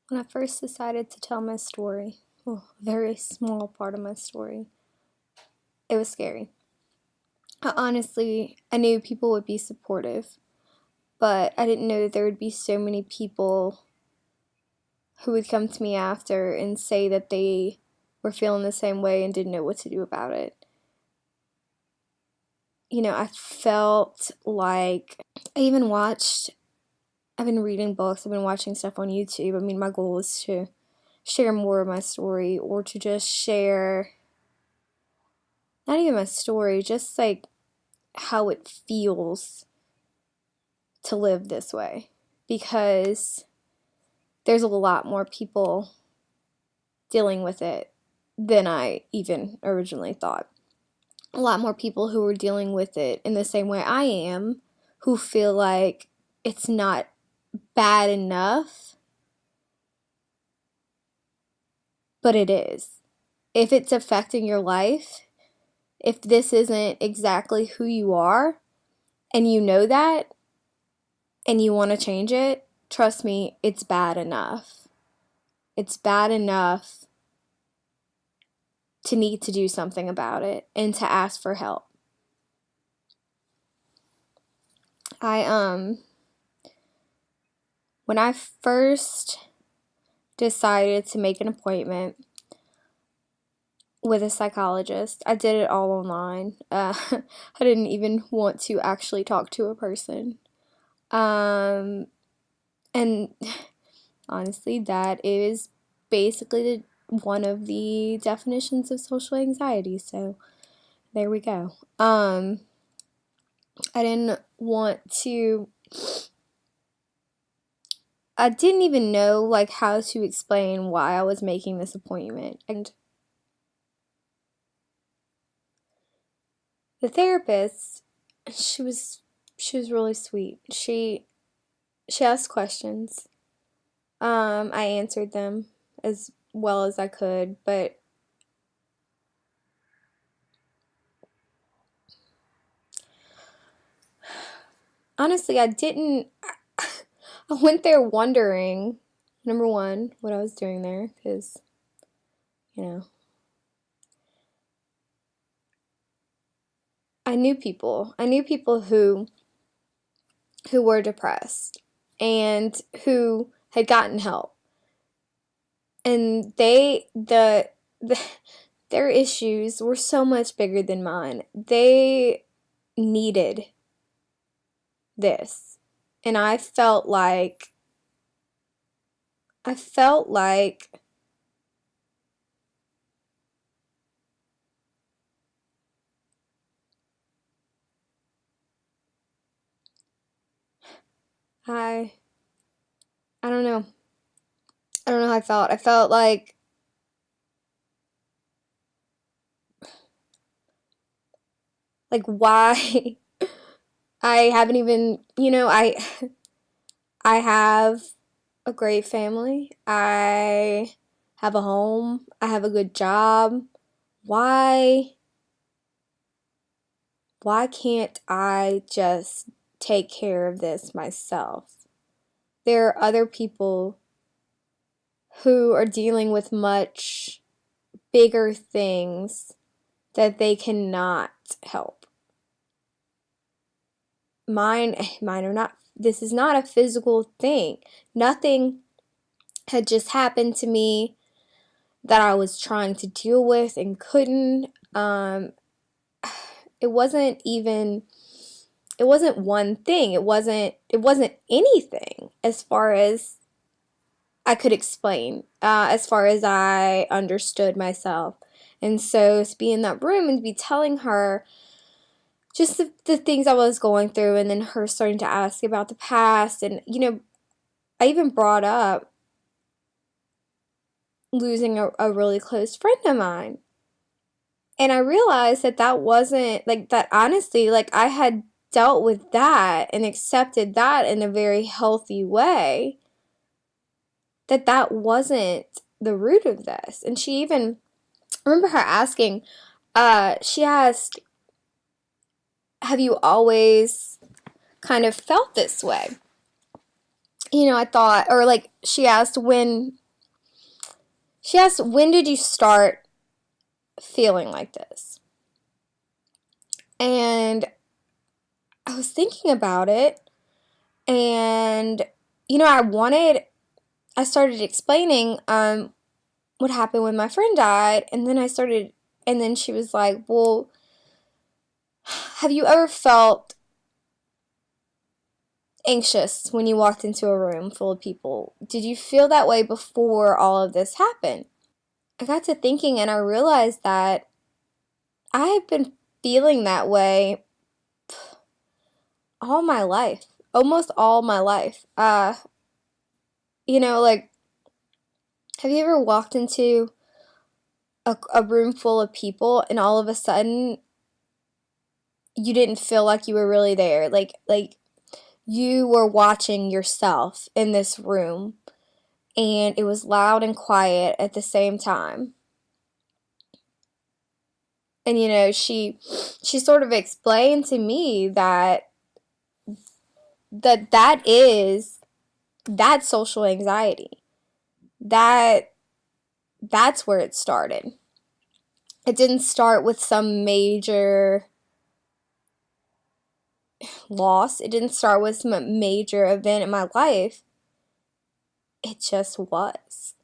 When I first decided to tell my story, well, a very small part of my story, it was scary. I knew people would be supportive, but I didn't know that there would be so many people who would come to me after and say that they were feeling the same way and didn't know what to do about it. I felt like I've been reading books, I've been watching stuff on YouTube. I mean, my goal is to share more of my story or to just share, not even my story, just like how it feels to live this way. Because there's a lot more people dealing with it than I even originally thought. A lot more people who are dealing with it in the same way I am, who feel like it's not bad enough, but it is. If it's affecting your life, if this isn't exactly who you are, and you know that, and you want to change it, trust me, it's bad enough. It's bad enough to need to do something about it and to ask for help. I when I first decided to make an appointment with a psychologist, I did it all online. I didn't even want to actually talk to a person. And honestly, that is basically one of the definitions of social anxiety. So there we go. I didn't want to. I didn't even know like how to explain why I was making this appointment. And the therapist, she was she was really sweet. She asked questions. I answered them as well as I could, but honestly, I didn't. I went there wondering, number one, what I was doing there, because, you know, I knew people. I knew people who were depressed and who had gotten help. And the their issues were so much bigger than mine. They needed this. And I felt like I I don't know. I don't know how I felt. I felt like why I haven't even, I have a great family. I have a home. I have a good job. Why why can't I just take care of this myself? There are other people who are dealing with much bigger things that they cannot help. Mine are not, this is not a physical thing. Nothing had just happened to me that I was trying to deal with and couldn't. It wasn't even, it wasn't one thing. It wasn't anything as far as I could explain, as far as I understood myself. And so to be in that room and to be telling her just the things I was going through, and then her starting to ask about the past. And, I even brought up losing a really close friend of mine. And I realized that that wasn't like that, honestly, like I had dealt with that and accepted that in a very healthy way, that wasn't the root of this. And she even, I remember her asking, she asked, have you always kind of felt this way? I thought, or like she asked, when did you start feeling like this? And I was thinking about it, and, I started explaining, what happened when my friend died, and then she was like, well, have you ever felt anxious when you walked into a room full of people? Did you feel that way before all of this happened? I got to thinking and I realized that I have been feeling that way all my life, almost all my life. Like, have you ever walked into a room full of people and all of a sudden you didn't feel like you were really there? Like you were watching yourself in this room and it was loud and quiet at the same time. And she sort of explained to me that is that's social anxiety. That's where it started. It didn't start with some major loss. It didn't start with some major event in my life. It just was.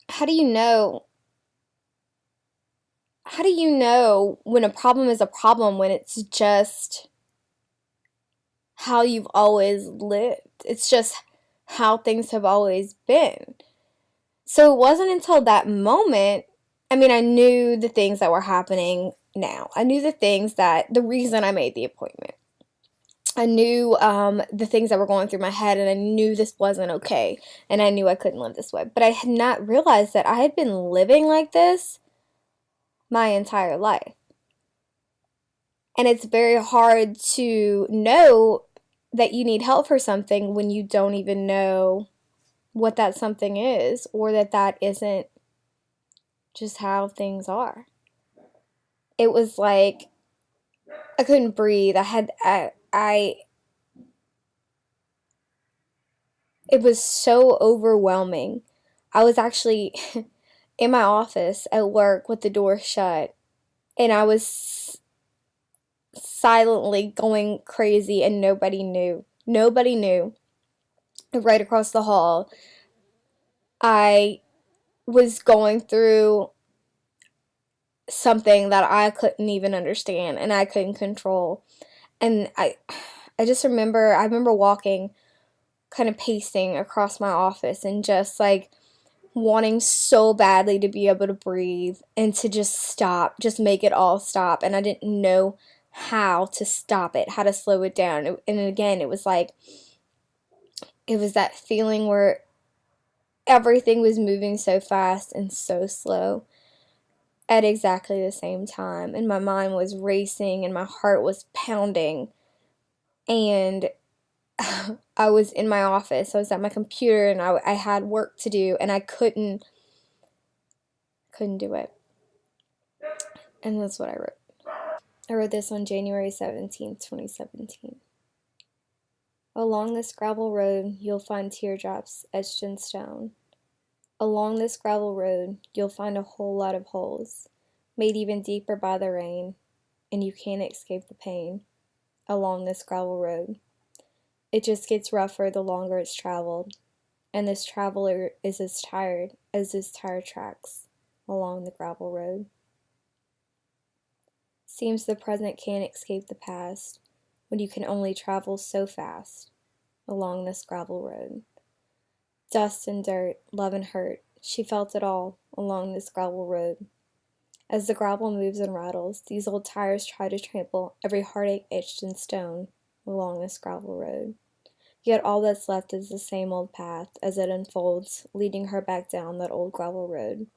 How do you know? How do you know when a problem is a problem when it's just how you've always lived? It's just how things have always been. So it wasn't until that moment, I mean, I knew the things that were happening now. I knew the reason I made the appointment. I knew the things that were going through my head, and I knew this wasn't okay, and I knew I couldn't live this way. But I had not realized that I had been living like this my entire life. And it's very hard to know that you need help for something when you don't even know what that something is, or that isn't just how things are. It was like I couldn't breathe. It was so overwhelming. I was actually in my office at work with the door shut, and I was silently going crazy, and nobody knew. Nobody knew. Right across the hall, I was going through something that I couldn't even understand and I couldn't control. And I remember walking, kind of pacing across my office and just like wanting so badly to be able to breathe and to just stop, just make it all stop. And I didn't know how to stop it, how to slow it down. And again, it was that feeling where everything was moving so fast and so slow at exactly the same time. And my mind was racing and my heart was pounding. And I was in my office. I was at my computer and I had work to do and I couldn't do it. And that's what I wrote. I wrote this on January 17th, 2017. Along this gravel road, you'll find teardrops etched in stone. Along this gravel road, you'll find a whole lot of holes, made even deeper by the rain, and you can't escape the pain. Along this gravel road. It just gets rougher the longer it's traveled, and this traveler is as tired as his tire tracks along the gravel road. Seems the present can't escape the past when you can only travel so fast along this gravel road. Dust and dirt, love and hurt, she felt it all along this gravel road. As the gravel moves and rattles, these old tires try to trample every heartache etched in stone along this gravel road. Yet all that's left is the same old path as it unfolds, leading her back down that old gravel road.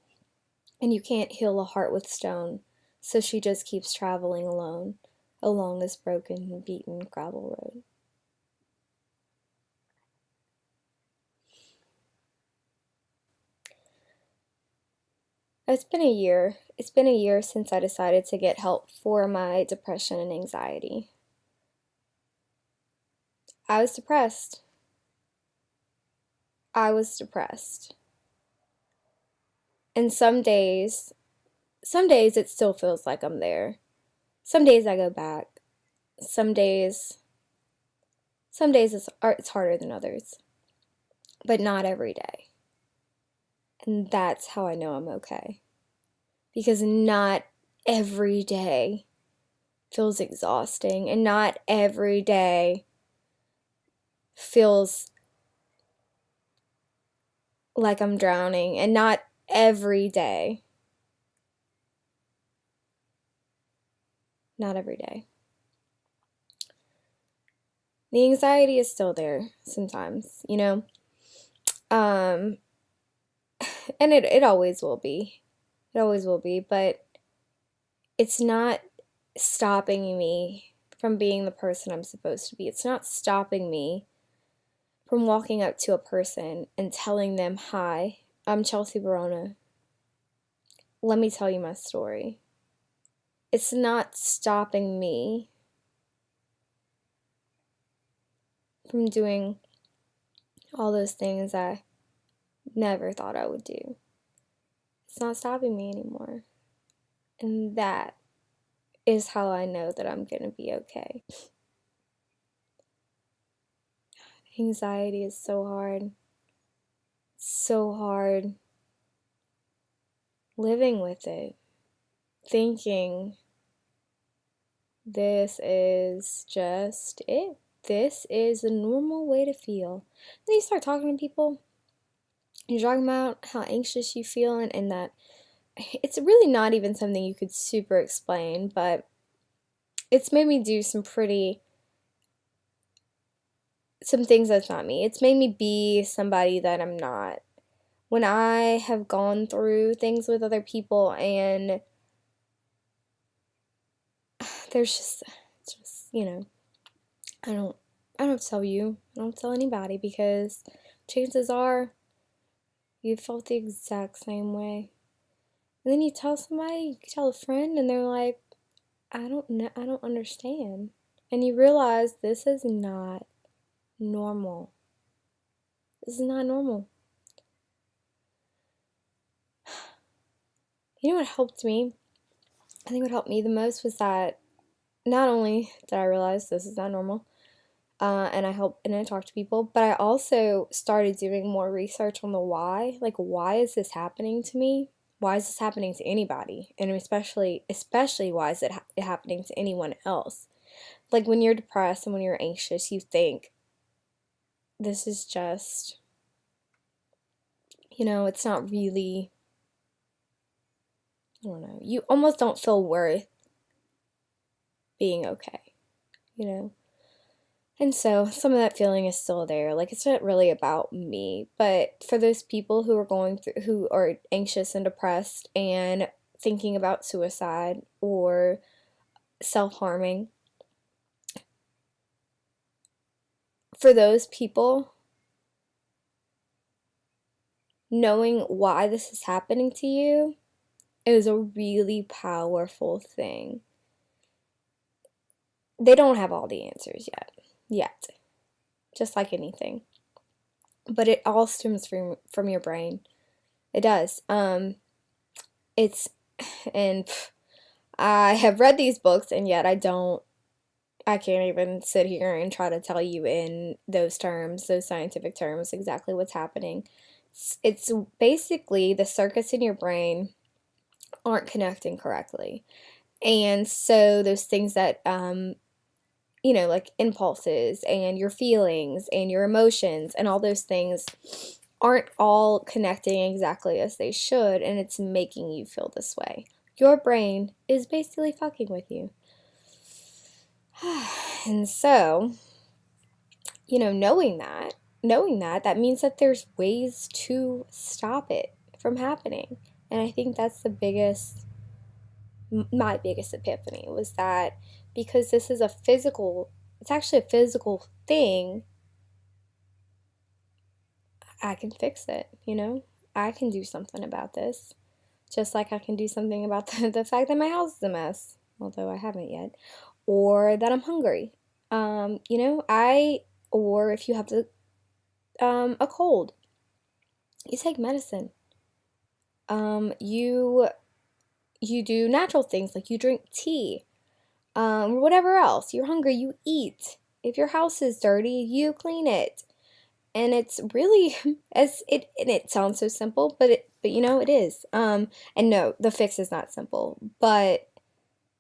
And you can't heal a heart with stone, so she just keeps traveling alone along this broken and beaten gravel road. It's been a year. It's been a year since I decided to get help for my depression and anxiety. I was depressed. I was depressed. And some days it still feels like I'm there. Some days I go back. Some days, it's harder than others, but not every day. And that's how I know I'm okay. Because not every day feels exhausting, and not every day feels like I'm drowning, and not every day. Not every day. The anxiety is still there sometimes, you know? Um, and it always will be. It always will be, but it's not stopping me from being the person I'm supposed to be. It's not stopping me from walking up to a person and telling them, "Hi, I'm Chelsea Barona. Let me tell you my story." It's not stopping me from doing all those things I never thought I would do. It's not stopping me anymore. And that is how I know that I'm going to be okay. Anxiety is so hard. So hard living with it. Thinking this is just it. This is the normal way to feel. Then you start talking to people, you're talking about how anxious you feel, and that it's really not even something you could super explain, but it's made me do some things that's not me. It's made me be somebody that I'm not. When I have gone through things with other people, and there's it's just, I don't I don't tell you. I don't tell anybody, because chances are you felt the exact same way. And then you tell somebody, you tell a friend, and they're like, I don't know, I don't understand. And you realize this is not normal. This is not normal. You know what helped me? I think what helped me the most was that not only did I realize this is not normal, and I talked to people, but I also started doing more research on the why. Like, why is this happening to me? Why is this happening to anybody? And especially why is it happening to anyone else? Like, when you're depressed and when you're anxious, you think, this is just, it's not really, I don't know, you almost don't feel worth being okay, you know? And so some of that feeling is still there. Like, it's not really about me, but for those people who are anxious and depressed and thinking about suicide or self-harming, for those people, knowing why this is happening to you is a really powerful thing. They don't have all the answers yet, just like anything. But it all stems from your brain. It does. It's and I have read these books, and yet I can't even sit here and try to tell you in those terms, those scientific terms, exactly what's happening. It's basically the circuits in your brain aren't connecting correctly. And so those things that, like impulses and your feelings and your emotions and all those things aren't all connecting exactly as they should, and it's making you feel this way. Your brain is basically fucking with you. And so, knowing that means that there's ways to stop it from happening. And I think that's my biggest epiphany was that, because this is it's actually a physical thing, I can fix it, I can do something about this. Just like I can do something about the fact that my house is a mess, although I haven't yet, or that I'm hungry. I or if you have a cold, you take medicine. You do natural things like you drink tea, whatever else. You're hungry, you eat. If your house is dirty, you clean it. And it's really and it sounds so simple, but you know it is. And no, the fix is not simple, but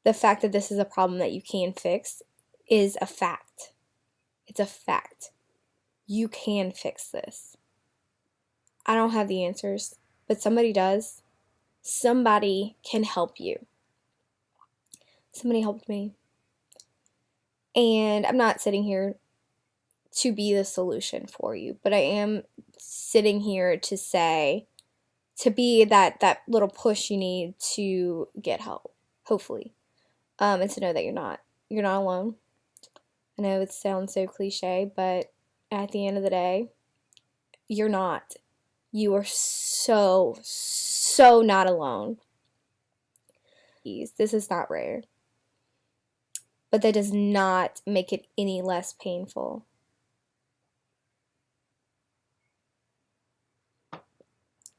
the fact that this is a problem that you can fix is a fact. It's a fact. You can fix this. I don't have the answers, but somebody does. Somebody can help you. Somebody helped me. And I'm not sitting here to be the solution for you, but I am sitting here to say, to be that little push you need to get help, hopefully. And to know that you're not alone. I know it sounds so cliche, but at the end of the day, you're not. You are so, so not alone. This is not rare. But that does not make it any less painful.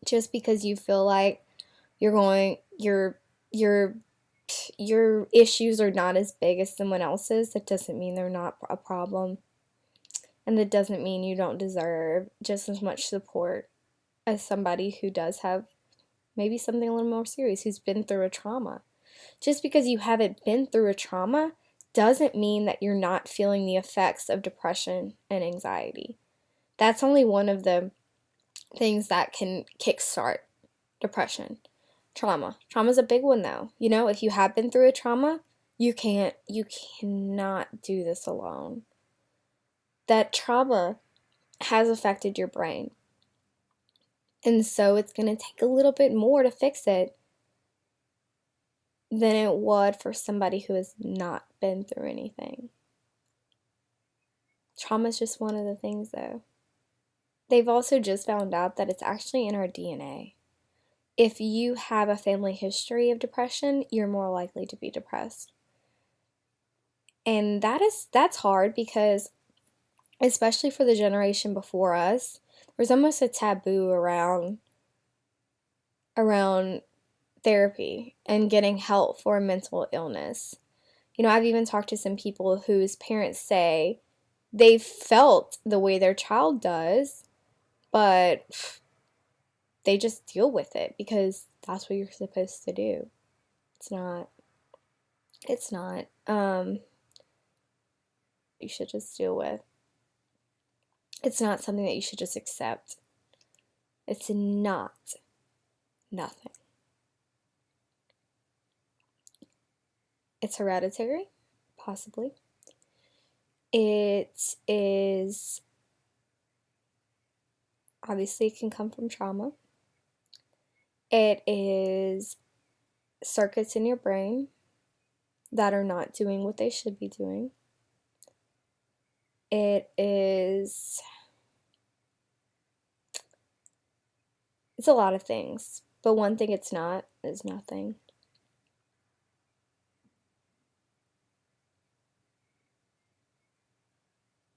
Just because you feel like your issues are not as big as someone else's, that doesn't mean they're not a problem. And that doesn't mean you don't deserve just as much support as somebody who does have maybe something a little more serious, who's been through a trauma. Just because you haven't been through a trauma doesn't mean that you're not feeling the effects of depression and anxiety. That's only one of the things that can kickstart depression. Trauma. Trauma's a big one though. You know, if you have been through a trauma, you cannot do this alone. That trauma has affected your brain. And so it's going to take a little bit more to fix it than it would for somebody who has not been through anything. Trauma is just one of the things though. They've also just found out that it's actually in our DNA. If you have a family history of depression, you're more likely to be depressed. And that's hard because, especially for the generation before us, there's almost a taboo around therapy and getting help for a mental illness. You know, I've even talked to some people whose parents say they've felt the way their child does, but they just deal with it because that's what you're supposed to do. It's not. You should just deal with. It's not something that you should just accept. It's not nothing. It's hereditary, possibly. It is, obviously it can come from trauma. It is circuits in your brain that are not doing what they should be doing. It's a lot of things, but one thing it's not is nothing.